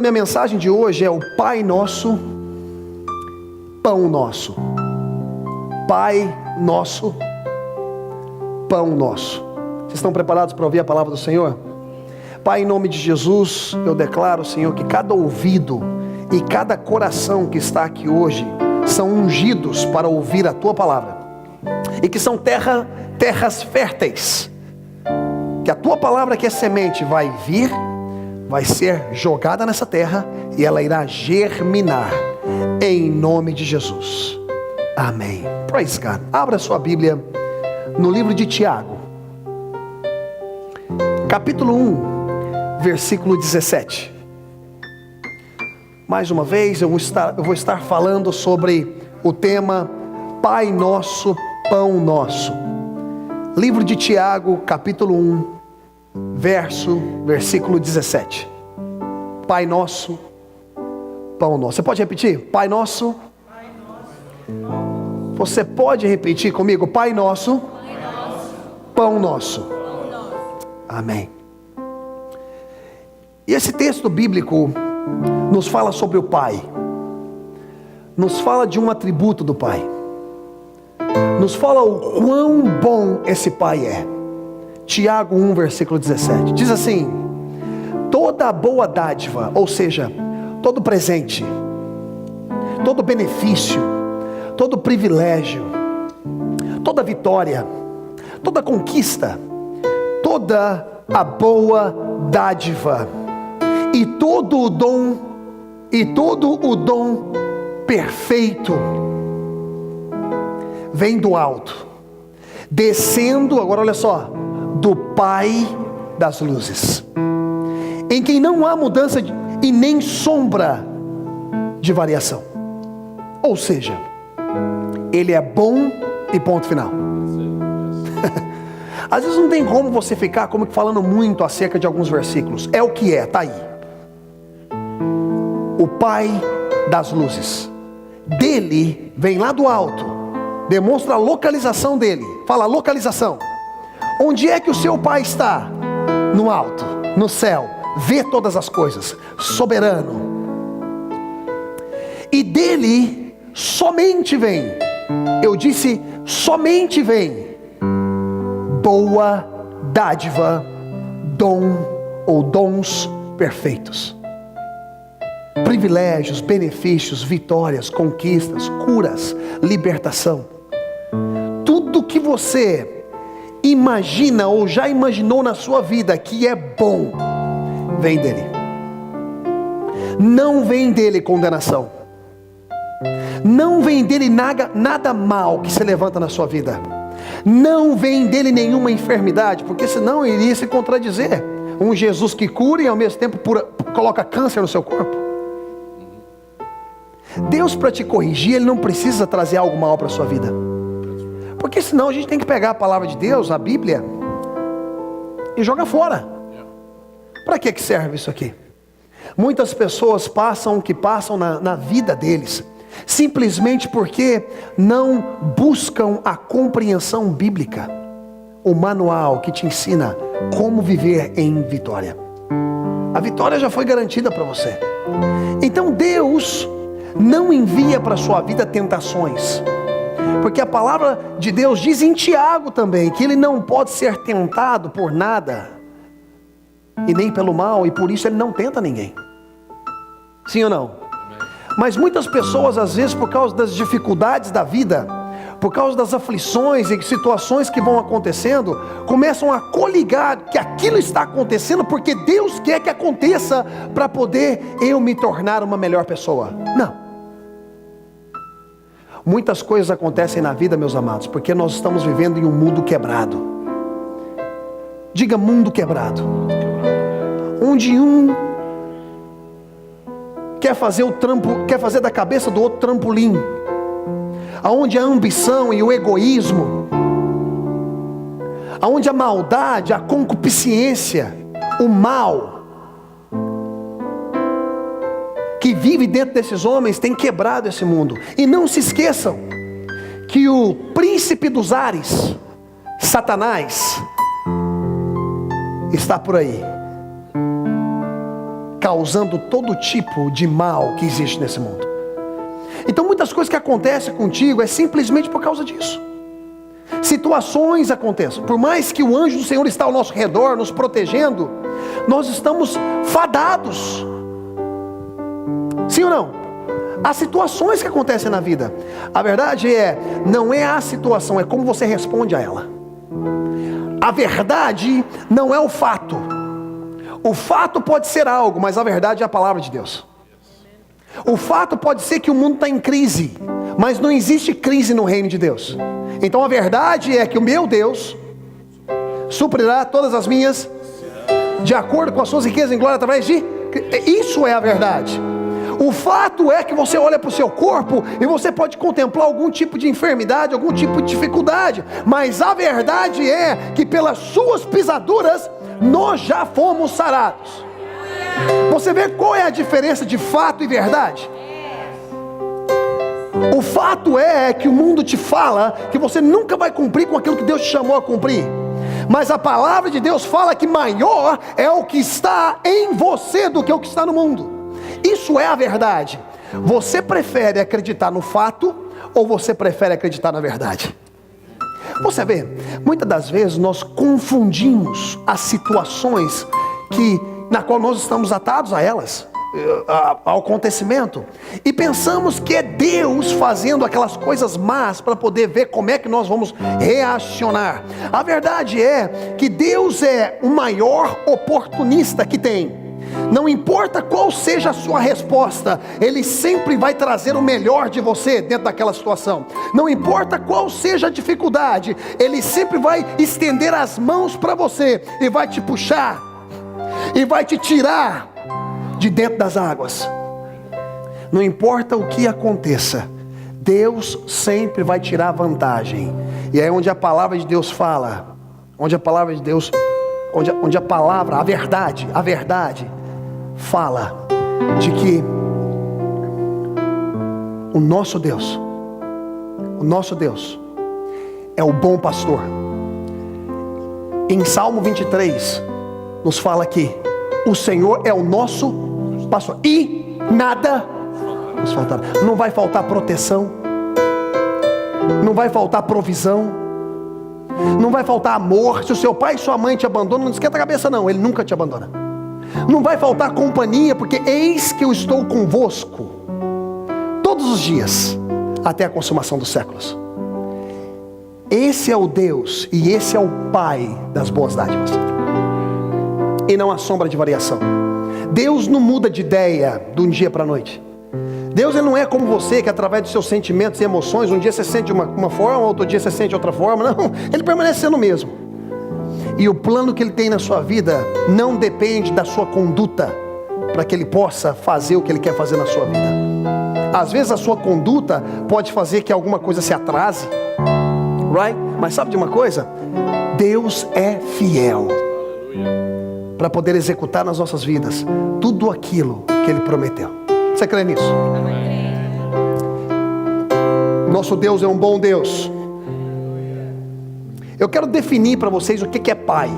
da minha mensagem de hoje é o Pai Nosso, Pão Nosso. Pai Nosso, Pão Nosso. Vocês estão preparados para ouvir a palavra do Senhor? Pai, em nome de Jesus, eu declaro, Senhor, que cada ouvido e cada coração que está aqui hoje são ungidos para ouvir a Tua palavra, e que são terras férteis, que a Tua palavra, que é semente, vai vir, vai ser jogada nessa terra e ela irá germinar, em nome de Jesus. Amém. Praise God. Abra sua Bíblia no livro de Tiago, capítulo 1, versículo 17. Mais uma vez eu vou estar falando sobre o tema Pai Nosso, Pão Nosso. Livro de Tiago, capítulo 1, versículo 17. Pai Nosso, Pão Nosso. Você pode repetir? Pai Nosso. Você pode repetir comigo? Pai Nosso, Pão Nosso. Amém. E esse texto bíblico nos fala sobre o Pai, nos fala de um atributo do Pai, nos fala o quão bom esse Pai é. Tiago 1, versículo 17, diz assim: toda boa dádiva, ou seja, todo presente, todo benefício, todo privilégio, toda vitória, toda conquista, toda a boa dádiva e todo o dom perfeito vem do alto, descendo, agora olha só, do Pai das luzes, em quem não há mudança e nem sombra de variação. Ou seja, Ele é bom e ponto final. Às vezes não tem como você ficar como que falando muito acerca de alguns versículos. É o que é, está aí. O Pai das luzes, dele vem lá do alto, demonstra a localização dele. Fala localização. Onde é que o seu Pai está? No alto, no céu, vê todas as coisas, soberano. E dele somente vem, eu disse somente vem, boa dádiva, dom ou dons perfeitos, privilégios, benefícios, vitórias, conquistas, curas, libertação. Tudo que você imagina ou já imaginou na sua vida que é bom, vem dele. Não vem dele condenação, não vem dele nada mal que se levanta na sua vida, não vem dele nenhuma enfermidade, porque senão iria se contradizer. Um Jesus que cura e ao mesmo tempo coloca câncer no seu corpo. Deus, para te corrigir, Ele não precisa trazer algo mal para a sua vida, porque senão a gente tem que pegar a palavra de Deus, a Bíblia, e jogar fora. Para que serve isso aqui? Muitas pessoas passam o que passam na vida deles, simplesmente porque não buscam a compreensão bíblica, o manual que te ensina como viver em vitória. A vitória já foi garantida para você. Então Deus não envia para a sua vida tentações, porque a palavra de Deus diz em Tiago também, que ele não pode ser tentado por nada, e nem pelo mal, e por isso ele não tenta ninguém. Sim ou não? Mas muitas pessoas, às vezes, por causa das dificuldades da vida, por causa das aflições e situações que vão acontecendo, começam a coligar que aquilo está acontecendo porque Deus quer que aconteça para poder eu me tornar uma melhor pessoa. Não. Muitas coisas acontecem na vida, meus amados, porque nós estamos vivendo em um mundo quebrado. Diga mundo quebrado. Onde um quer fazer da cabeça do outro trampolim, aonde a ambição e o egoísmo, aonde a maldade, a concupiscência, o mal que vive dentro desses homens tem quebrado esse mundo. E não se esqueçam que o príncipe dos ares, Satanás, está por aí. causando todo tipo de mal que existe nesse mundo. Então muitas coisas que acontecem contigo é simplesmente por causa disso. Situações acontecem, por mais que o anjo do Senhor está ao nosso redor, nos protegendo, nós estamos fadados. Sim ou não? Há situações que acontecem na vida. A verdade não é a situação, é como você responde a ela. A verdade não é o fato. O fato pode ser algo, mas a verdade é a palavra de Deus. O fato pode ser que o mundo está em crise, mas não existe crise no reino de Deus. Então a verdade é que o meu Deus suprirá todas as minhas, de acordo com as suas riquezas em glória através de... Isso é a verdade. O fato é que você olha para o seu corpo e você pode contemplar algum tipo de enfermidade, algum tipo de dificuldade, mas a verdade é que pelas suas pisaduras nós já fomos sarados. Você vê qual é a diferença de fato e verdade? O fato é que o mundo te fala que você nunca vai cumprir com aquilo que Deus te chamou a cumprir. Mas a palavra de Deus fala que maior é o que está em você do que o que está no mundo. Isso é a verdade. Você prefere acreditar no fato ou você prefere acreditar na verdade? Você vê, muitas das vezes nós confundimos as situações na qual nós estamos atados a elas, ao acontecimento, e pensamos que é Deus fazendo aquelas coisas más para poder ver como é que nós vamos reacionar. A verdade é que Deus é o maior oportunista que tem. Não importa qual seja a sua resposta, Ele sempre vai trazer o melhor de você dentro daquela situação. Não importa qual seja a dificuldade, Ele sempre vai estender as mãos para você e vai te puxar e vai te tirar de dentro das águas. Não importa o que aconteça, Deus sempre vai tirar vantagem. E é onde a palavra de Deus fala, onde a palavra de Deus, onde a palavra, a verdade fala de que o nosso Deus é o bom pastor. Em Salmo 23 nos fala que o Senhor é o nosso pastor e nada nos faltará. Não vai faltar proteção, não vai faltar provisão, não vai faltar amor. Se o seu pai e sua mãe te abandonam, não esquenta a cabeça não, Ele nunca te abandona. Não vai faltar companhia, porque eis que eu estou convosco todos os dias até a consumação dos séculos. Esse é o Deus e esse é o Pai das boas dádivas, e não há sombra de variação. Deus não muda de ideia de um dia para a noite. Deus ele não é como você, que através dos seus sentimentos e emoções, um dia você sente de uma forma, outro dia você sente de outra forma. Não, Ele permanece sendo o mesmo. E o plano que Ele tem na sua vida não depende da sua conduta para que Ele possa fazer o que Ele quer fazer na sua vida. Às vezes a sua conduta pode fazer que alguma coisa se atrase, right? Mas sabe de uma coisa? Deus é fiel para poder executar nas nossas vidas tudo aquilo que Ele prometeu. Você crê nisso? Nosso Deus é um bom Deus. Eu quero definir para vocês o que é pai.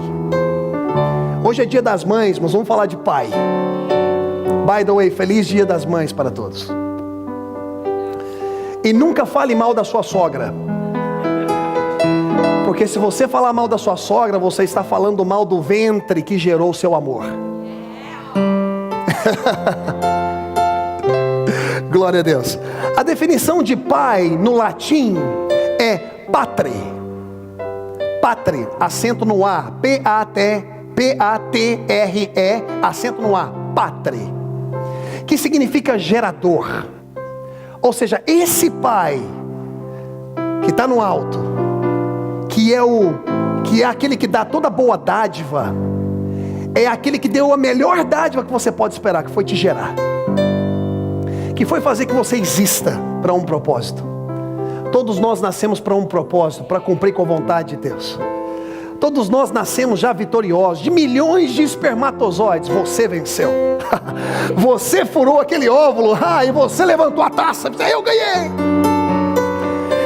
Hoje é dia das mães, mas vamos falar de pai. By the way, feliz dia das mães para todos. E nunca fale mal da sua sogra, porque se você falar mal da sua sogra, você está falando mal do ventre que gerou o seu amor. Glória a Deus. A definição de pai no latim é patre. Patre, acento no A, P-A-T-R-E, acento no A, patre, que significa gerador. Ou seja, esse pai que está no alto, que é aquele que dá toda boa dádiva, é aquele que deu a melhor dádiva que você pode esperar, que foi te gerar, que foi fazer que você exista para um propósito. Todos nós nascemos para um propósito, para cumprir com a vontade de Deus. Todos nós nascemos já vitoriosos. De milhões de espermatozoides, você venceu. Você furou aquele óvulo, e você levantou a taça, eu ganhei.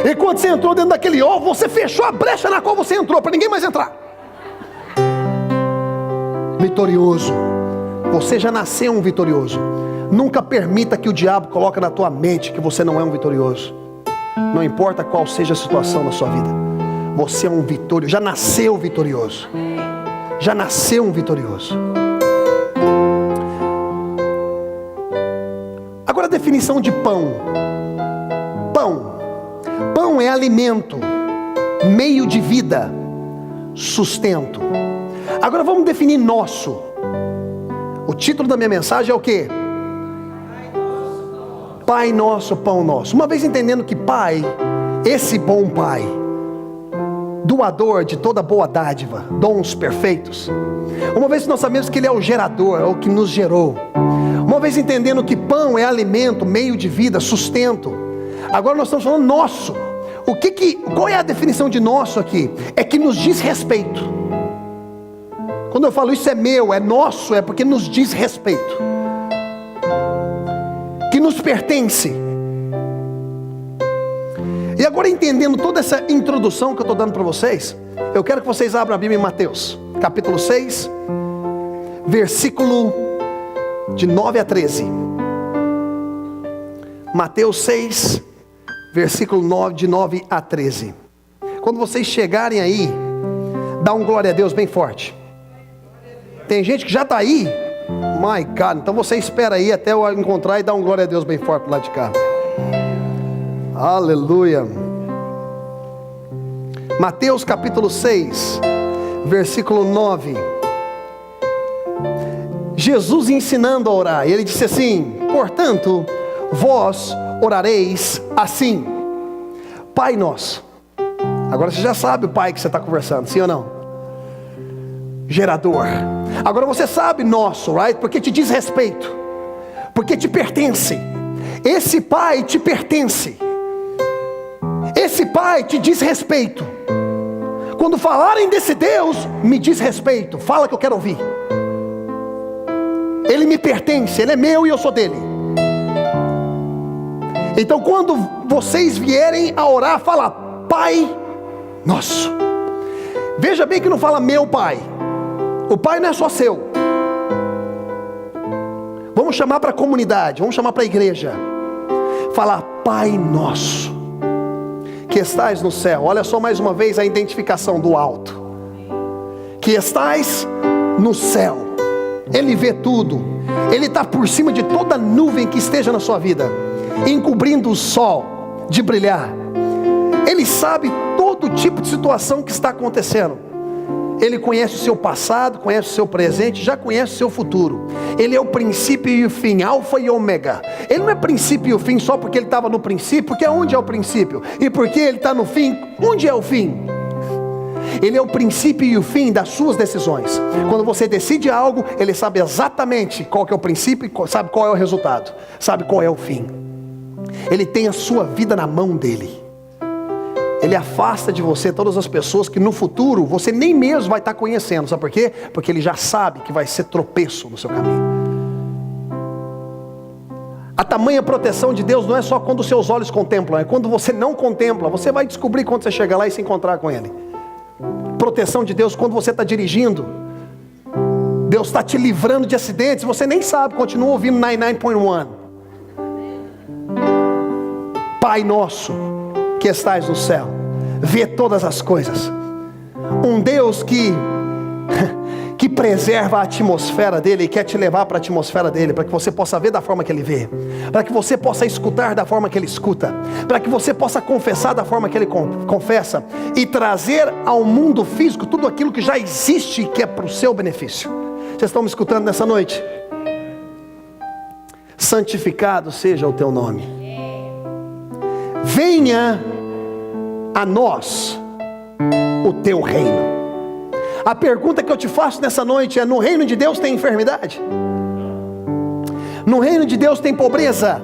E quando você entrou dentro daquele óvulo, você fechou a brecha na qual você entrou, para ninguém mais entrar. Vitorioso. Você já nasceu um vitorioso. Nunca permita que o diabo coloque na tua mente que você não é um vitorioso. Não importa qual seja a situação da sua vida, você é um vitorioso. Já nasceu vitorioso. Já nasceu um vitorioso. Agora a definição de pão. Pão é alimento, meio de vida, sustento. Agora vamos definir nosso. O título da minha mensagem é o quê? Pai nosso, pão nosso. Uma vez entendendo que Pai, esse bom Pai, doador de toda boa dádiva, dons perfeitos. Uma vez que nós sabemos que Ele é o gerador, é o que nos gerou. Uma vez entendendo que pão é alimento, meio de vida, sustento. Agora nós estamos falando nosso. Qual é a definição de nosso aqui? É que nos diz respeito. Quando eu falo isso é meu, é nosso, é porque nos diz respeito. Que nos pertence. E agora entendendo toda essa introdução que eu estou dando para vocês, eu quero que vocês abram a Bíblia em Mateus, capítulo 6, versículo de 9 a 13. Mateus 6, versículo 9, de 9 a 13. Quando vocês chegarem aí, dá um glória a Deus bem forte. Tem gente que já está aí. My God, então você espera aí até eu encontrar e dar um glória a Deus bem forte lá de cá. Aleluia. Mateus capítulo 6, versículo 9. Jesus ensinando a orar, ele disse assim: portanto, vós orareis assim: Pai nosso. Agora você já sabe o Pai que você está conversando, sim ou não? Gerador. Agora você sabe nosso, right? Porque te diz respeito, porque te pertence. Esse Pai te pertence. Esse Pai te diz respeito. Quando falarem desse Deus, me diz respeito. Fala que eu quero ouvir. Ele me pertence, Ele é meu e eu sou dele. Então quando vocês vierem a orar, fala Pai nosso. Veja bem que não fala meu Pai. O Pai não é só seu. Vamos chamar para a comunidade, vamos chamar para a igreja. Fala Pai nosso, que estais no céu. Olha só mais uma vez a identificação do alto. Que estais no céu. Ele vê tudo. Ele está por cima de toda nuvem que esteja na sua vida, encobrindo o sol de brilhar. Ele sabe todo tipo de situação que está acontecendo. Ele conhece o seu passado, conhece o seu presente, já conhece o seu futuro. Ele é o princípio e o fim, alfa e ômega. Ele não é princípio e o fim só porque ele estava no princípio, porque onde é o princípio? E porque ele está no fim, onde é o fim? Ele é o princípio e o fim das suas decisões. Quando você decide algo, ele sabe exatamente qual que é o princípio, sabe qual é o resultado, sabe qual é o fim. Ele tem a sua vida na mão dele. Ele afasta de você todas as pessoas que no futuro você nem mesmo vai estar conhecendo. Sabe por quê? Porque ele já sabe que vai ser tropeço no seu caminho. A tamanha proteção de Deus não é só quando os seus olhos contemplam, é quando você não contempla. Você vai descobrir quando você chegar lá e se encontrar com Ele. Proteção de Deus quando você está dirigindo. Deus está te livrando de acidentes, você nem sabe, continua ouvindo 99.1. Pai nosso, que estais no céu, vê todas as coisas. Um Deus que preserva a atmosfera dele e quer te levar para a atmosfera dele, para que você possa ver da forma que ele vê, para que você possa escutar da forma que ele escuta, para que você possa confessar da forma que ele confessa, e trazer ao mundo físico tudo aquilo que já existe e que é para o seu benefício. Vocês estão me escutando nessa noite? Santificado seja o teu nome. Venha a nós o teu reino. A pergunta que eu te faço nessa noite é: no reino de Deus tem enfermidade? No reino de Deus tem pobreza?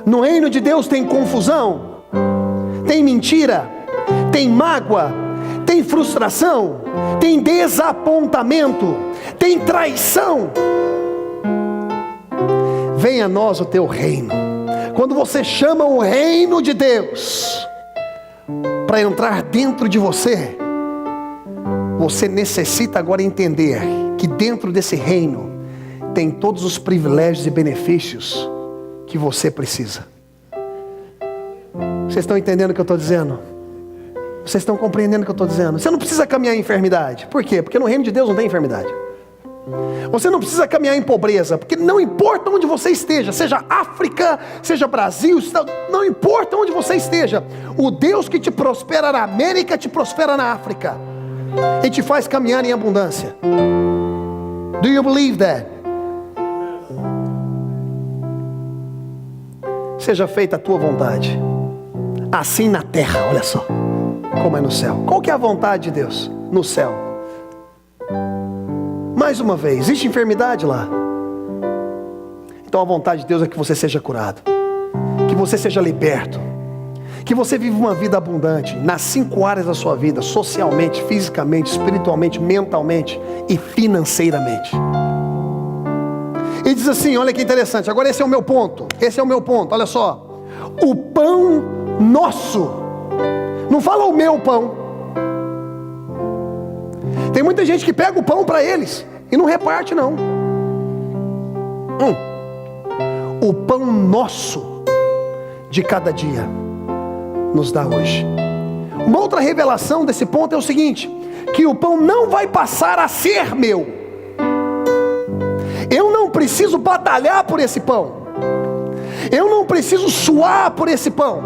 No reino de Deus tem confusão? Tem mentira? Tem mágoa? Tem frustração? Tem desapontamento? Tem traição? Venha a nós o teu reino. Quando você chama o reino de Deus para entrar dentro de você, você necessita agora entender que dentro desse reino tem todos os privilégios e benefícios que você precisa. Vocês estão entendendo o que eu estou dizendo? Vocês estão compreendendo o que eu estou dizendo? Você não precisa caminhar em enfermidade. Por quê? Porque no reino de Deus não tem enfermidade. Você não precisa caminhar em pobreza, porque não importa onde você esteja, seja África, seja Brasil, não importa onde você esteja, o Deus que te prospera na América, te prospera na África, e te faz caminhar em abundância. Do you believe that? Seja feita a tua vontade, assim na terra, olha só, como é no céu. Qual que é a vontade de Deus? No céu. Mais uma vez, existe enfermidade lá? Então a vontade de Deus é que você seja curado, que você seja liberto, que você viva uma vida abundante nas 5 áreas da sua vida: socialmente, fisicamente, espiritualmente, mentalmente e financeiramente. E diz assim, olha que interessante, agora esse é o meu ponto, olha só: o pão nosso, não fala o meu pão. Tem muita gente que pega o pão para eles e não reparte não. O pão nosso de cada dia nos dá hoje. Uma outra revelação desse ponto é o seguinte: que o pão não vai passar a ser meu. Eu não preciso batalhar por esse pão. Eu não preciso suar por esse pão.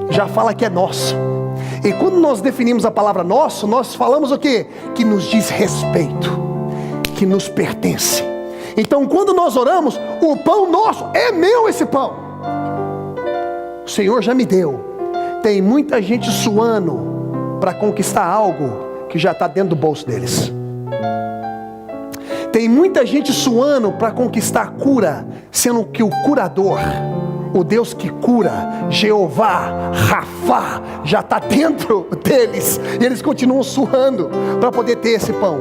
Já fala que é nosso. E quando nós definimos a palavra nosso, nós falamos o quê? Que nos diz respeito, que nos pertence. Então quando nós oramos, o pão nosso é meu, esse pão o Senhor já me deu. Tem muita gente suando para conquistar algo que já está dentro do bolso deles. Tem muita gente suando para conquistar cura, sendo que o curador, o Deus que cura, Jeová, Rafá, já está dentro deles, e eles continuam suando para poder ter esse pão.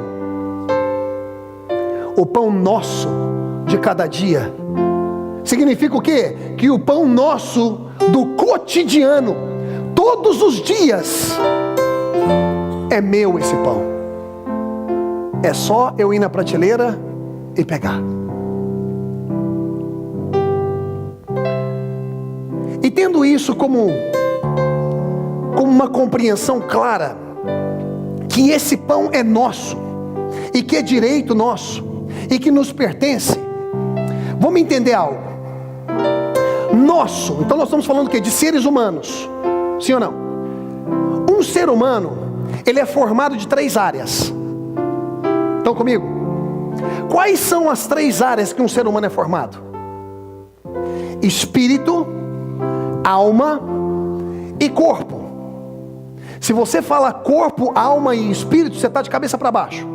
O pão nosso de cada dia significa o quê? Que o pão nosso do cotidiano, todos os dias, é meu esse pão. É só eu ir na prateleira e pegar. E tendo isso como uma compreensão clara, que esse pão é nosso, e que é direito nosso, e que nos pertence, vamos entender algo. Nosso, então nós estamos falando o quê? De seres humanos, sim ou não? Um ser humano, ele é formado de 3 áreas. Estão comigo? Quais são as 3 áreas que um ser humano é formado? Espírito, alma e corpo. Se você fala corpo, alma e espírito, você está de cabeça para baixo.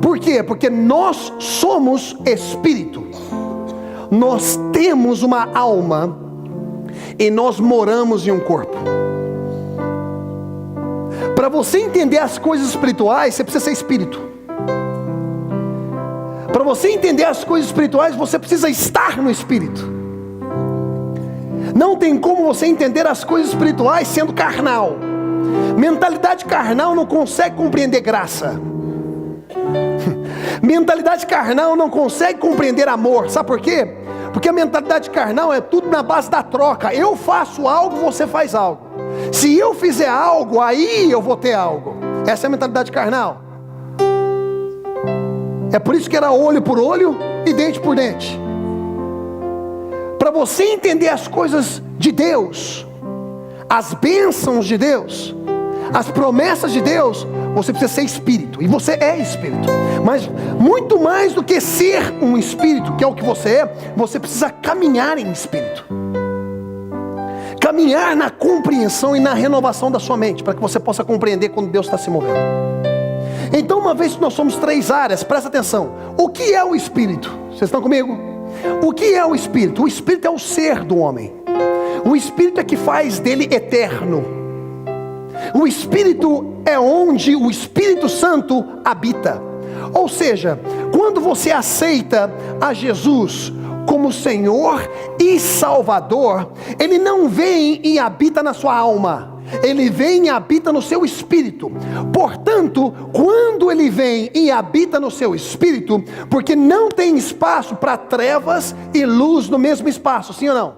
Por quê? Porque nós somos espírito. Nós temos uma alma e nós moramos em um corpo. Para você entender as coisas espirituais, você precisa ser espírito. Para você entender as coisas espirituais, você precisa estar no espírito. Não tem como você entender as coisas espirituais sendo carnal. Mentalidade carnal não consegue compreender graça. Mentalidade carnal não consegue compreender amor. Sabe por quê? Porque a mentalidade carnal é tudo na base da troca. Eu faço algo, você faz algo. Se eu fizer algo, aí eu vou ter algo. Essa é a mentalidade carnal. É por isso que era olho por olho e dente por dente. Para você entender as coisas de Deus, as bênçãos de Deus, as promessas de Deus, você precisa ser espírito. E você é espírito. Mas muito mais do que ser um espírito, que é o que você precisa caminhar em espírito. Caminhar na compreensão e na renovação da sua mente, para que você possa compreender quando Deus está se movendo. Então, uma vez que nós somos 3 áreas, presta atenção. O que é o espírito? Vocês estão comigo? O que é o espírito? O espírito é o ser do homem. O espírito é que faz dele eterno. O espírito é onde o Espírito Santo habita. Ou seja, quando você aceita a Jesus como Senhor e Salvador, Ele não vem e habita na sua alma. Ele vem e habita no seu espírito. Portanto, quando ele vem e habita no seu espírito, porque não tem espaço para trevas e luz no mesmo espaço, sim ou não?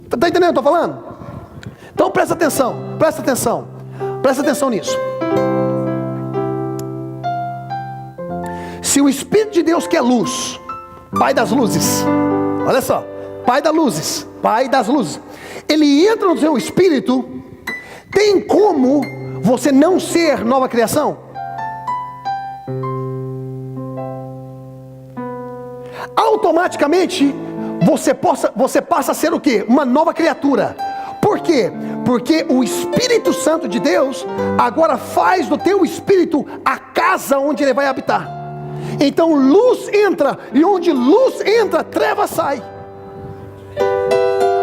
Está entendendo o que eu estou falando? Então presta atenção nisso. Se o Espírito de Deus, que é luz, Pai das luzes, olha só, Pai das luzes, ele entra no seu espírito, tem como você não ser nova criação? Automaticamente você passa a ser o quê? Uma nova criatura. Por quê? Porque o Espírito Santo de Deus agora faz do teu espírito a casa onde ele vai habitar. Então luz entra, e onde luz entra, treva sai.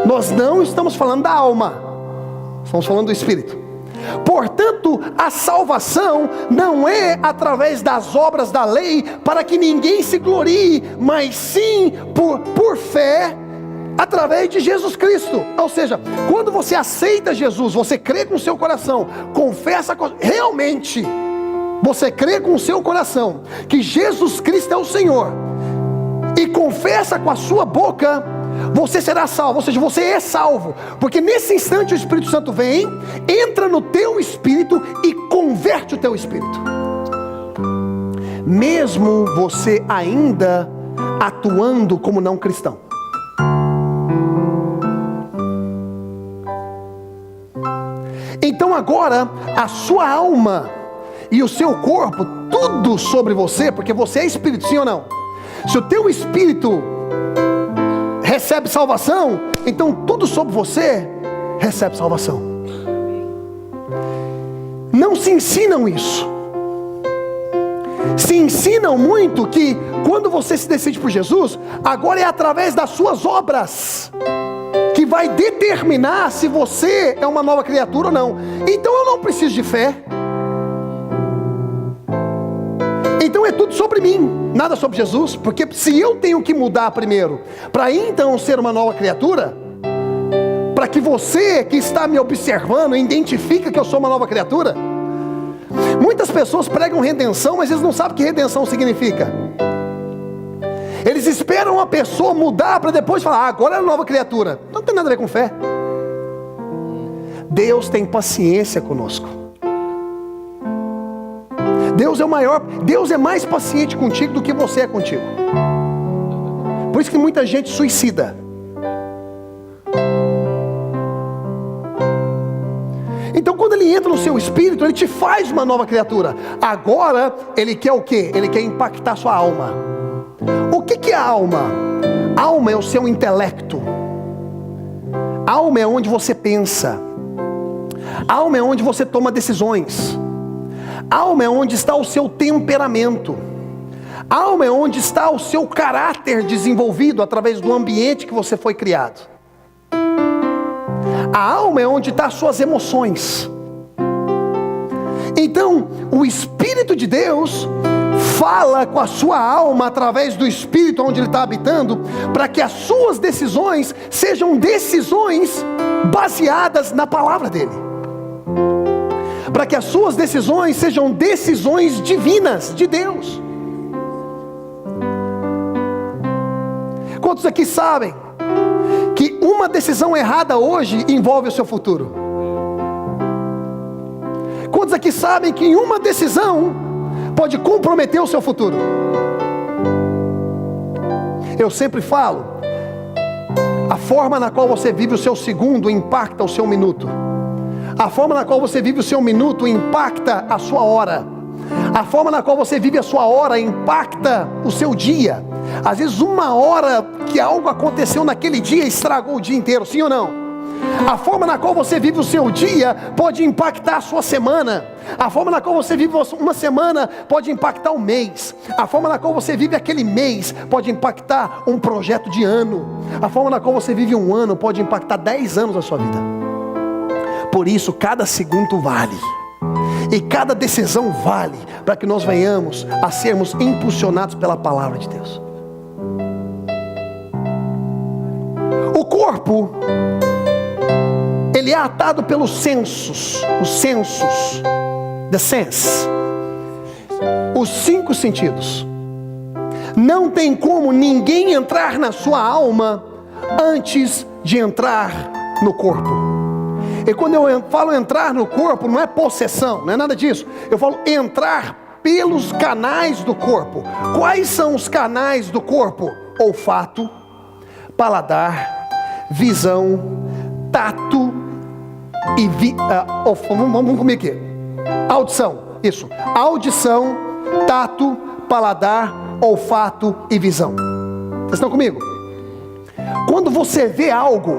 Nós não estamos falando da alma, estamos falando do espírito. Portanto, a salvação não é através das obras da lei, para que ninguém se glorie, mas sim por fé, através de Jesus Cristo. Ou seja, quando você aceita Jesus, você crê com o seu coração, confessa realmente, você crê com o seu coração que Jesus Cristo é o Senhor, e confessa com a sua boca, você será salvo. Ou seja, você é salvo, porque nesse instante o Espírito Santo vem, entra no teu espírito e converte o teu espírito, mesmo você ainda atuando como não cristão. Então agora a sua alma e o seu corpo, tudo sobre você, porque você é espírito, sim ou não? Se o teu espírito recebe salvação, então tudo sobre você recebe salvação. Não se ensinam isso. Se ensinam muito que quando você se decide por Jesus, agora é através das suas obras que vai determinar se você é uma nova criatura ou não. Então eu não preciso de fé. Então é tudo sobre mim, nada sobre Jesus. Porque se eu tenho que mudar primeiro, para então ser uma nova criatura, para que você que está me observando identifique que eu sou uma nova criatura. Muitas pessoas pregam redenção, mas eles não sabem o que redenção significa. Eles esperam a pessoa mudar para depois falar, agora é uma nova criatura. Não tem nada a ver com fé. Deus tem paciência conosco. Deus é mais paciente contigo do que você é contigo. Por isso que muita gente suicida. Então quando ele entra no seu espírito, ele te faz uma nova criatura. Agora ele quer o quê? Ele quer impactar a sua alma. O que é a alma? Alma é o seu intelecto. Alma é onde você pensa. Alma é onde você toma decisões. Alma é onde está o seu temperamento. Alma é onde está o seu caráter desenvolvido através do ambiente que você foi criado. A alma é onde estão as suas emoções. Então, o Espírito de Deus fala com a sua alma através do Espírito onde ele está habitando, para que as suas decisões sejam decisões baseadas na palavra dele, para que as suas decisões sejam decisões divinas de Deus. Quantos aqui sabem que uma decisão errada hoje envolve o seu futuro? Quantos aqui sabem que uma decisão pode comprometer o seu futuro? Eu sempre falo, a forma na qual você vive o seu segundo impacta o seu minuto. A forma na qual você vive o seu minuto impacta a sua hora. A forma na qual você vive a sua hora impacta o seu dia. Às vezes uma hora que algo aconteceu naquele dia estragou o dia inteiro, sim ou não? A forma na qual você vive o seu dia pode impactar a sua semana. A forma na qual você vive uma semana pode impactar um mês. A forma na qual você vive aquele mês pode impactar um projeto de ano. A forma na qual você vive um ano pode impactar 10 anos da sua vida. Por isso cada segundo vale, e cada decisão vale, para que nós venhamos a sermos impulsionados pela palavra de Deus. O corpo, ele é atado pelos sensos, os sensos, the sense, os 5 sentidos. Não tem como ninguém entrar na sua alma antes de entrar no corpo. E quando eu falo entrar no corpo, não é possessão, não é nada disso. Eu falo entrar pelos canais do corpo. Quais são os canais do corpo? Olfato, paladar, visão, tato e vamos comigo aqui. Audição, isso. Audição, tato, paladar, olfato e visão. Vocês estão comigo? Quando você vê algo,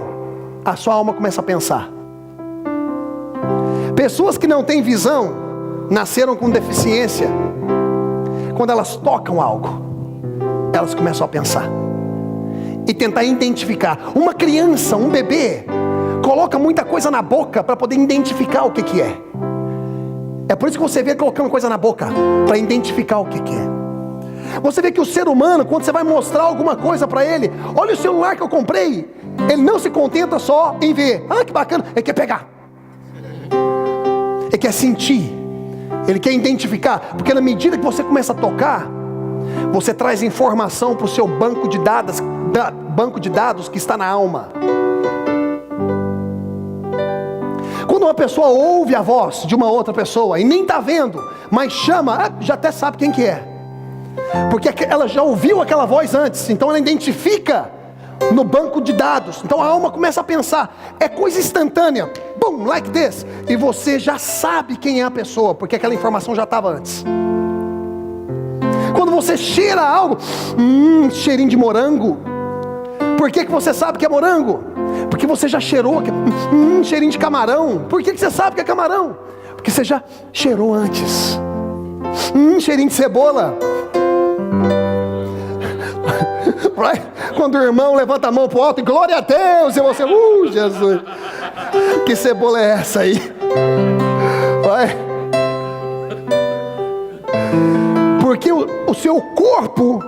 a sua alma começa a pensar. Pessoas que não têm visão nasceram com deficiência. Quando elas tocam algo, elas começam a pensar e tentar identificar. Uma criança, um bebê, coloca muita coisa na boca para poder identificar o que é. É por isso que você vê colocando coisa na boca, para identificar o que é. Você vê que o ser humano, quando você vai mostrar alguma coisa para ele, olha o celular que eu comprei, ele não se contenta só em ver, que bacana, ele quer pegar, ele quer sentir, ele quer identificar, porque na medida que você começa a tocar, você traz informação para o seu banco de dados que está na alma. Quando uma pessoa ouve a voz de uma outra pessoa e nem está vendo, mas chama, já até sabe quem que é, porque ela já ouviu aquela voz antes, então ela identifica no banco de dados. Então a alma começa a pensar, é coisa instantânea, boom, like this, e você já sabe quem é a pessoa, porque aquela informação já estava antes. Quando você cheira algo, cheirinho de morango. Por que você sabe que é morango? Porque você já cheirou, cheirinho de camarão. Por que você sabe que é camarão? Porque você já cheirou antes. Cheirinho de cebola. Right? Quando o irmão levanta a mão para o alto e glória a Deus, e você, Jesus, que cebola é essa aí? Vai. Porque o seu corpo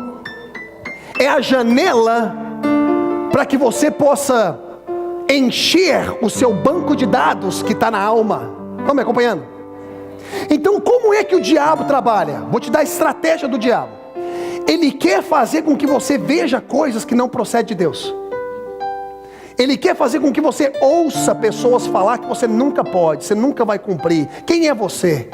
é a janela para que você possa encher o seu banco de dados que está na alma. Estão me acompanhando? Então como é que o diabo trabalha? Vou te dar a estratégia do diabo. Ele quer fazer com que você veja coisas que não procedem de Deus. Ele quer fazer com que você ouça pessoas falar que você nunca pode, você nunca vai cumprir. Quem é você?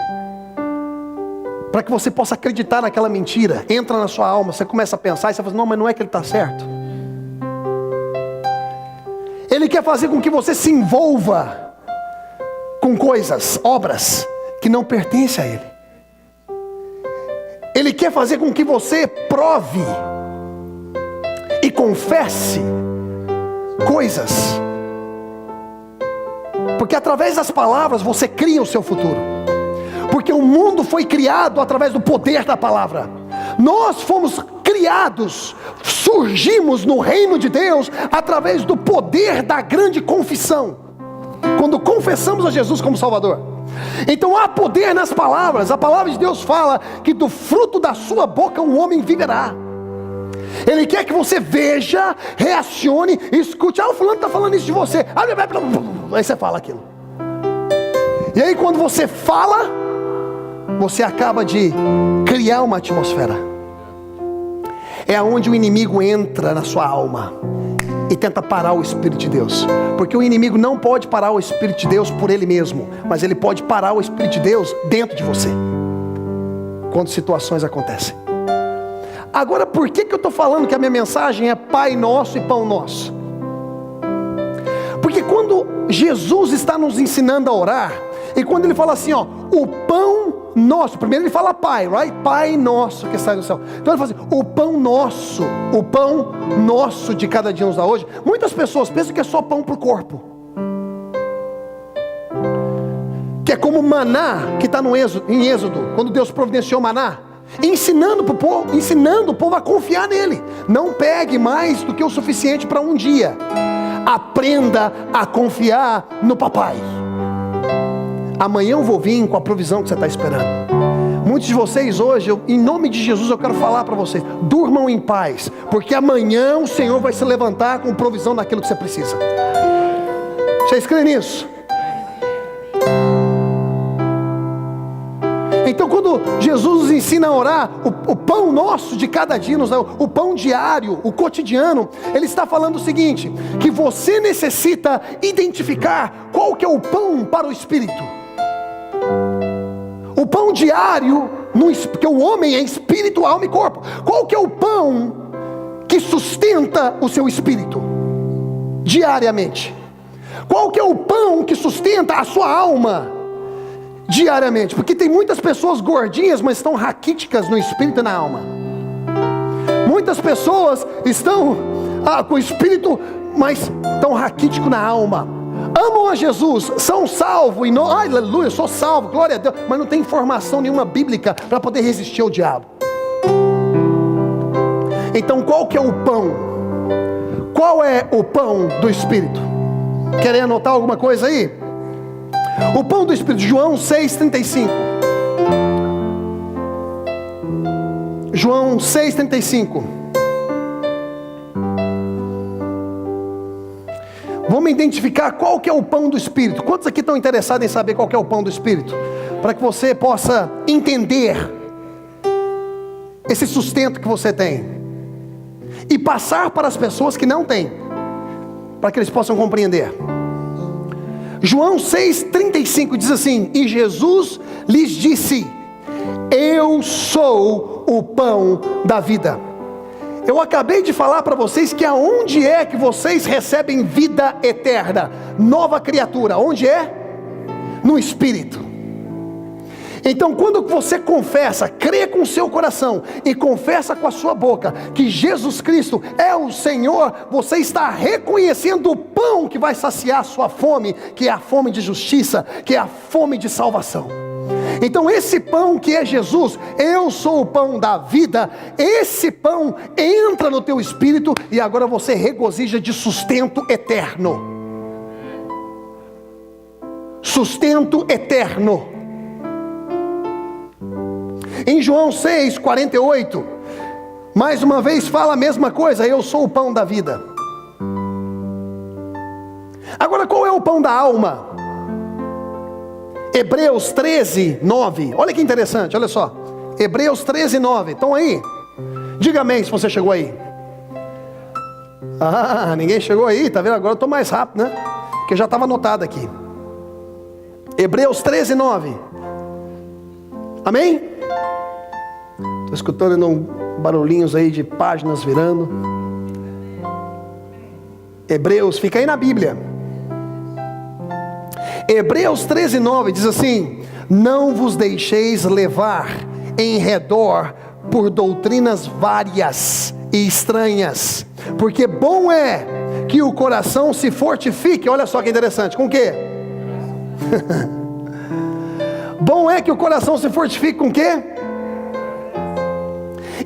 Para que você possa acreditar naquela mentira. Entra na sua alma, você começa a pensar e você fala, não, mas não é que ele está certo. Ele quer fazer com que você se envolva com coisas, obras que não pertencem a ele. Ele quer fazer com que você prove e confesse coisas, porque através das palavras você cria o seu futuro, porque o mundo foi criado através do poder da palavra. Nós fomos criados, surgimos no reino de Deus através do poder da grande confissão, quando confessamos a Jesus como Salvador. Então há poder nas palavras. A palavra de Deus fala que do fruto da sua boca o homem viverá. Ele quer que você veja, reacione, escute. O fulano está falando isso de você. Aí você fala aquilo. E aí quando você fala, você acaba de criar uma atmosfera. É onde o inimigo entra na sua alma e tenta parar o Espírito de Deus. Porque o inimigo não pode parar o Espírito de Deus por ele mesmo, mas ele pode parar o Espírito de Deus dentro de você, quando situações acontecem. Agora, por que eu estou falando que a minha mensagem é Pai Nosso e Pão Nosso? Porque quando Jesus está nos ensinando a orar, e quando ele fala assim, o pão nosso, primeiro ele fala Pai, right? Pai nosso que está no céu. Então ele fala assim, o pão nosso de cada dia nos dá hoje. Muitas pessoas pensam que é só pão para o corpo, que é como maná que está em Êxodo, quando Deus providenciou maná, ensinando o povo a confiar nele. Não pegue mais do que o suficiente para um dia. Aprenda a confiar no papai. Amanhã eu vou vir com a provisão que você está esperando. Muitos de vocês hoje, em nome de Jesus, eu quero falar para vocês, durmam em paz, porque amanhã o Senhor vai se levantar com provisão daquilo que você precisa. Vocês creem nisso? Então quando Jesus nos ensina a orar, o pão nosso de cada dia, o pão diário, o cotidiano, Ele está falando o seguinte, que você necessita identificar qual que é o pão para o Espírito. O pão diário, porque o homem é espírito, alma e corpo. Qual que é o pão que sustenta o seu espírito diariamente? Qual que é o pão que sustenta a sua alma diariamente? Porque tem muitas pessoas gordinhas, mas estão raquíticas no espírito e na alma. Muitas pessoas estão com o espírito, mas estão raquíticos na alma. Amam a Jesus, são salvos, aleluia, sou salvo, glória a Deus, mas não tem informação nenhuma bíblica para poder resistir ao diabo. Então qual que é o pão? Qual é o pão do Espírito? Querem anotar alguma coisa aí? O pão do Espírito, João 6,35. João 6,35. Vamos identificar qual que é o pão do Espírito. Quantos aqui estão interessados em saber qual que é o pão do Espírito? Para que você possa entender esse sustento que você tem e passar para as pessoas que não têm, para que eles possam compreender. João 6,35 diz assim: e Jesus lhes disse: eu sou o pão da vida. Eu acabei de falar para vocês que aonde é que vocês recebem vida eterna, nova criatura, onde é? No Espírito. Então quando você confessa, crê com o seu coração e confessa com a sua boca que Jesus Cristo é o Senhor, você está reconhecendo o pão que vai saciar a sua fome, que é a fome de justiça, que é a fome de salvação. Então esse pão que é Jesus, eu sou o pão da vida, esse pão entra no teu espírito e agora você regozija de sustento eterno. Sustento eterno. Em João 6,48, mais uma vez fala a mesma coisa, eu sou o pão da vida. Agora qual é o pão da alma? Hebreus 13:9, olha que interessante, olha só, Hebreus 13:9, estão aí? Diga amém se você chegou aí. Ninguém chegou aí, tá vendo? Agora eu estou mais rápido, né? Porque já estava anotado aqui. Hebreus 13:9, amém? Estou escutando barulhinhos aí de páginas virando. Hebreus, fica aí na Bíblia. Hebreus 13:9 diz assim: não vos deixeis levar em redor por doutrinas várias e estranhas, porque bom é que o coração se fortifique. Olha só que interessante, com o quê? Bom é que o coração se fortifique com o quê?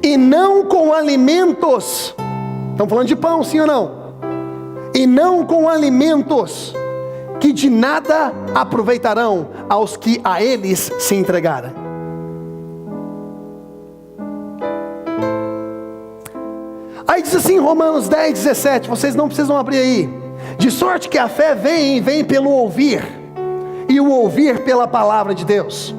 E não com alimentos. Estão falando de pão, sim ou não? E não com alimentos que de nada aproveitarão aos que a eles se entregarem. Aí diz assim, Romanos 10:17, vocês não precisam abrir aí. De sorte que a fé vem pelo ouvir, e o ouvir pela palavra de Deus.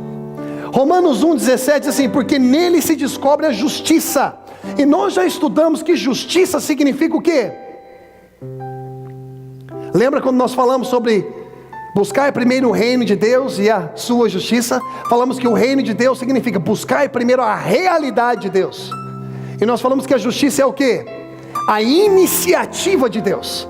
Romanos 1:17 diz assim, porque nele se descobre a justiça. E nós já estudamos que justiça significa o quê? Lembra quando nós falamos sobre buscar primeiro o reino de Deus e a sua justiça? Falamos que o reino de Deus significa buscar primeiro a realidade de Deus. E nós falamos que a justiça é o quê? A iniciativa de Deus.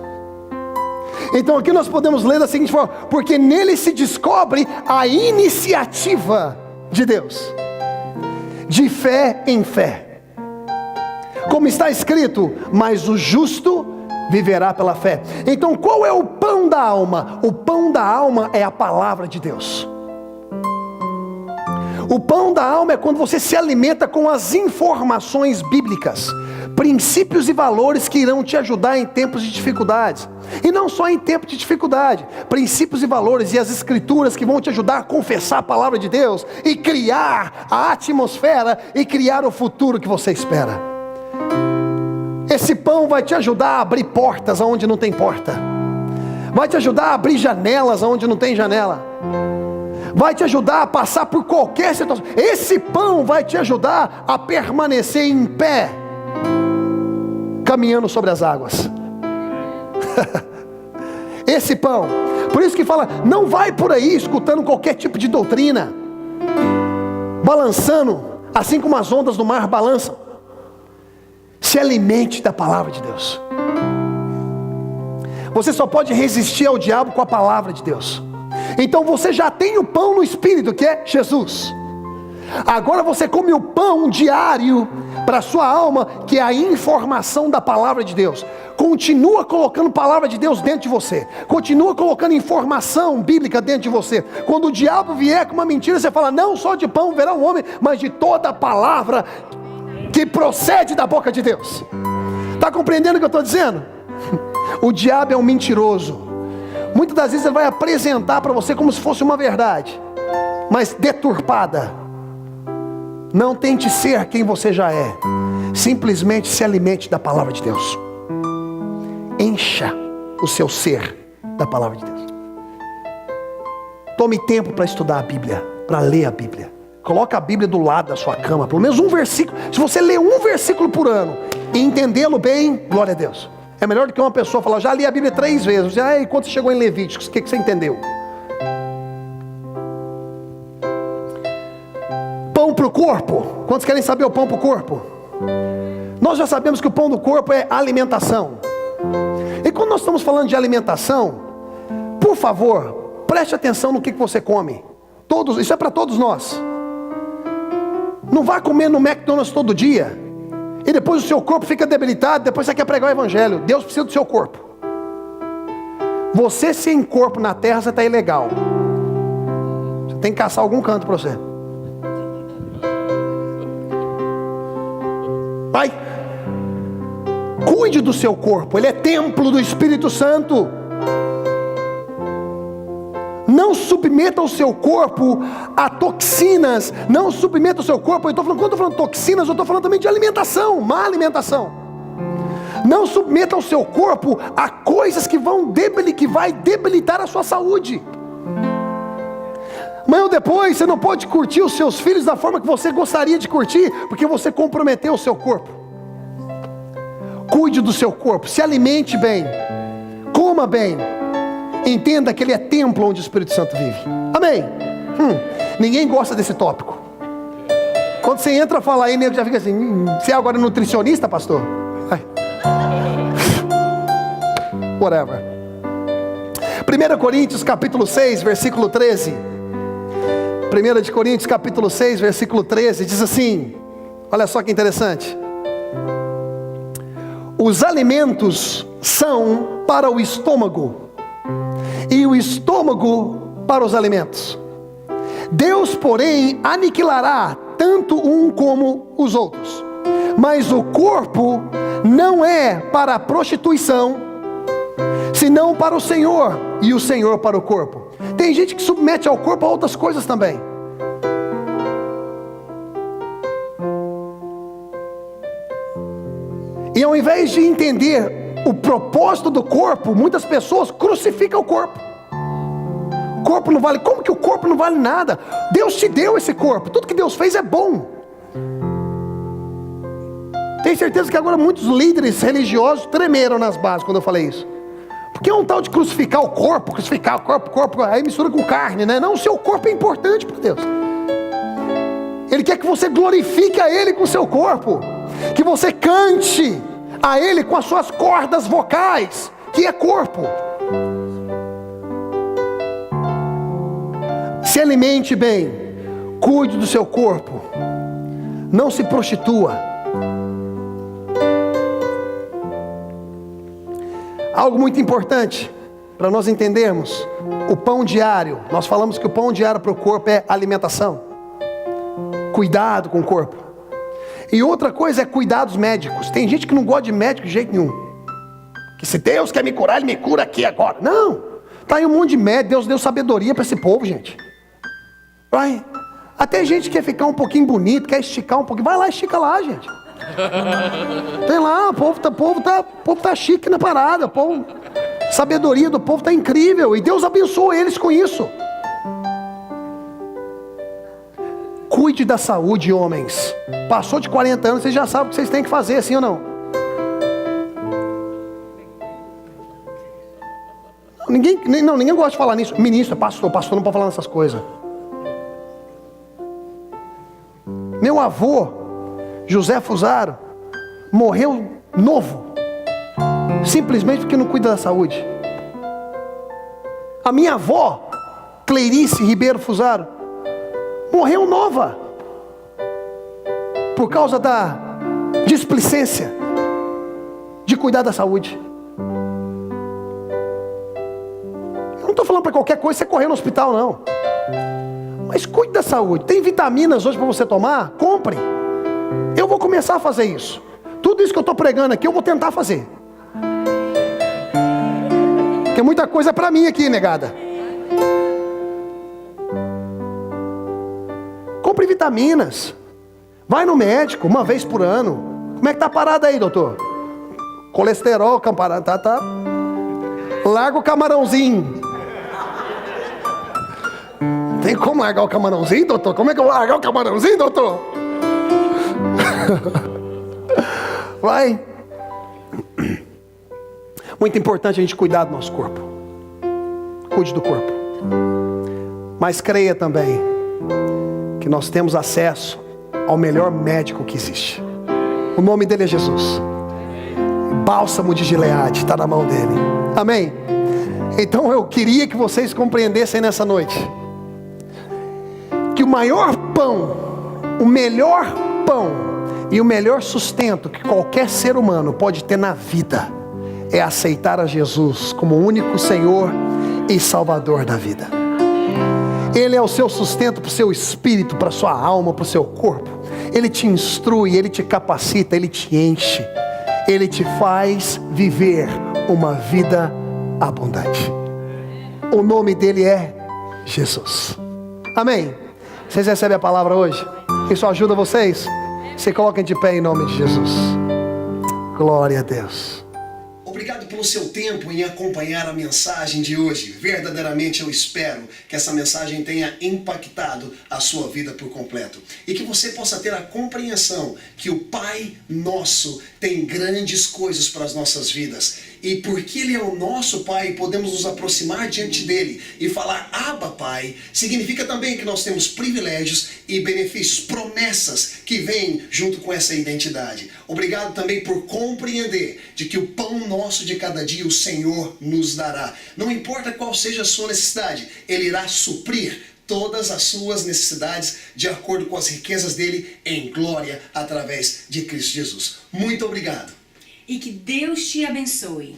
Então aqui nós podemos ler da seguinte forma: porque nele se descobre a iniciativa de Deus, de fé em fé. Como está escrito, mas o justo viverá pela fé. Então qual é o pão da alma? O pão da alma é a palavra de Deus. O pão da alma é quando você se alimenta com as informações bíblicas, princípios e valores que irão te ajudar em tempos de dificuldades. E não só em tempos de dificuldade, princípios e valores e as escrituras que vão te ajudar a confessar a palavra de Deus e criar a atmosfera e criar o futuro que você espera. Esse pão vai te ajudar a abrir portas onde não tem porta, vai te ajudar a abrir janelas onde não tem janela, vai te ajudar a passar por qualquer situação. Esse pão vai te ajudar a permanecer em pé, caminhando sobre as águas. Esse pão. Por isso que fala, não vai por aí escutando qualquer tipo de doutrina, balançando, assim como as ondas do mar balançam. Se alimente da palavra de Deus. Você só pode resistir ao diabo com a palavra de Deus. Então você já tem o pão no Espírito, que é Jesus. Agora você come o pão diário para a sua alma, que é a informação da palavra de Deus. Continua colocando palavra de Deus dentro de você. Continua colocando informação bíblica dentro de você. Quando o diabo vier com uma mentira, você fala, não só de pão verá o homem, mas de toda a palavra que procede da boca de Deus. Está compreendendo o que eu estou dizendo? O diabo é um mentiroso. Muitas das vezes ele vai apresentar para você como se fosse uma verdade, mas deturpada. Não tente ser quem você já é. Simplesmente se alimente da palavra de Deus. Encha o seu ser da palavra de Deus. Tome tempo para estudar a Bíblia, para ler a Bíblia. Coloca a Bíblia do lado da sua cama, pelo menos um versículo. Se você ler um versículo por ano e entendê-lo bem, glória a Deus. É melhor do que uma pessoa falar, já li a Bíblia 3 vezes. Você, e quando você chegou em Levíticos, o que você entendeu? Pão para o corpo. Quantos querem saber o pão para o corpo? Nós já sabemos que o pão do corpo é alimentação. E quando nós estamos falando de alimentação, por favor, preste atenção no que você come. Isso é para todos nós. Não vá comer no McDonald's todo dia e depois o seu corpo fica debilitado, depois você quer pregar o evangelho. Deus precisa do seu corpo. Você sem corpo na terra, você está ilegal. Você tem que caçar algum canto para você. Vai. Cuide do seu corpo, ele é templo do Espírito Santo. Não submeta o seu corpo a toxinas. Não submeta o seu corpo. Quando eu estou falando toxinas, eu estou falando também de alimentação, má alimentação. Não submeta o seu corpo a coisas que vai debilitar a sua saúde. Amanhã ou depois você não pode curtir os seus filhos da forma que você gostaria de curtir, porque você comprometeu o seu corpo. Cuide do seu corpo, se alimente bem, coma bem. Entenda que ele é templo onde o Espírito Santo vive. Amém? Ninguém gosta desse tópico. Quando você entra a falar aí, nego já fica assim, você é agora nutricionista, pastor? Ai. Whatever. 1 Coríntios capítulo 6, versículo 13. 1 Coríntios capítulo 6, versículo 13, diz assim, olha só que interessante. Os alimentos são para o estômago, e o estômago para os alimentos. Deus, porém, aniquilará tanto um como os outros. Mas o corpo não é para a prostituição, senão para o Senhor, e o Senhor para o corpo. Tem gente que submete ao corpo a outras coisas também. E ao invés de entender o propósito do corpo, muitas pessoas crucificam o corpo. O corpo não vale. Como que o corpo não vale nada? Deus te deu esse corpo. Tudo que Deus fez é bom. Tenho certeza que agora muitos líderes religiosos tremeram nas bases quando eu falei isso. Porque é um tal de crucificar o corpo, aí mistura com carne, né? Não, o seu corpo é importante para Deus. Ele quer que você glorifique a Ele com o seu corpo, que você cante a Ele com as suas cordas vocais, que é corpo. Se alimente bem, cuide do seu corpo, não se prostitua. Algo muito importante para nós entendermos: o pão diário. Nós falamos que o pão diário para o corpo é alimentação. Cuidado com o corpo. E outra coisa é cuidados médicos. Tem gente que não gosta de médico de jeito nenhum. Que se Deus quer me curar, Ele me cura aqui agora. Não, está aí um monte de médico. Deus deu sabedoria para esse povo, gente. Vai. Até gente que quer ficar um pouquinho bonito, quer esticar um pouquinho. Vai lá, estica lá, gente. Tem lá, o povo tá chique na parada. A sabedoria do povo está incrível. E Deus abençoou eles com isso. Cuide da saúde, homens. Passou de 40 anos, vocês já sabem o que vocês têm que fazer, sim ou não? Ninguém gosta de falar nisso. Ministro, pastor não pode falar nessas coisas. Meu avô, José Fusaro, morreu novo, simplesmente porque não cuida da saúde. A minha avó, Cleirice Ribeiro Fusaro, morreu nova, por causa da displicência de cuidar da saúde. Eu não estou falando para qualquer coisa você correr no hospital, não. Mas cuide da saúde. Tem vitaminas hoje para você tomar? Compre. Eu vou começar a fazer isso. Tudo isso que eu estou pregando aqui, eu vou tentar fazer. Porque muita coisa é para mim aqui, negada. Compre vitaminas. Vai no médico uma vez por ano. Como é que tá a parada aí, doutor? Colesterol, camparada, tá. Larga o camarãozinho. Tem como largar o camarãozinho, doutor? Como é que eu vou largar o camarãozinho, doutor? Vai. Muito importante a gente cuidar do nosso corpo. Cuide do corpo. Mas creia também que nós temos acesso ao melhor médico que existe. O nome dele é Jesus. Bálsamo de Gileade está na mão dele. Amém? Então eu queria que vocês compreendessem nessa noite que o maior pão, o melhor pão e o melhor sustento que qualquer ser humano pode ter na vida é aceitar a Jesus como o único Senhor e Salvador da vida. Ele é o seu sustento para o seu espírito, para a sua alma, para o seu corpo. Ele te instrui, Ele te capacita, Ele te enche. Ele te faz viver uma vida abundante. O nome dele é Jesus. Amém? Vocês recebem a palavra hoje? Isso ajuda vocês? Se coloquem de pé em nome de Jesus. Glória a Deus. Obrigado pelo seu tempo em acompanhar a mensagem de hoje. Verdadeiramente eu espero que essa mensagem tenha impactado a sua vida por completo. E que você possa ter a compreensão que o Pai Nosso tem grandes coisas para as nossas vidas. E porque Ele é o nosso Pai, podemos nos aproximar diante dEle e falar Abba Pai, significa também que nós temos privilégios e benefícios, promessas que vêm junto com essa identidade. Obrigado também por compreender de que o pão nosso de cada dia o Senhor nos dará. Não importa qual seja a sua necessidade, Ele irá suprir todas as suas necessidades de acordo com as riquezas dEle em glória através de Cristo Jesus. Muito obrigado. E que Deus te abençoe.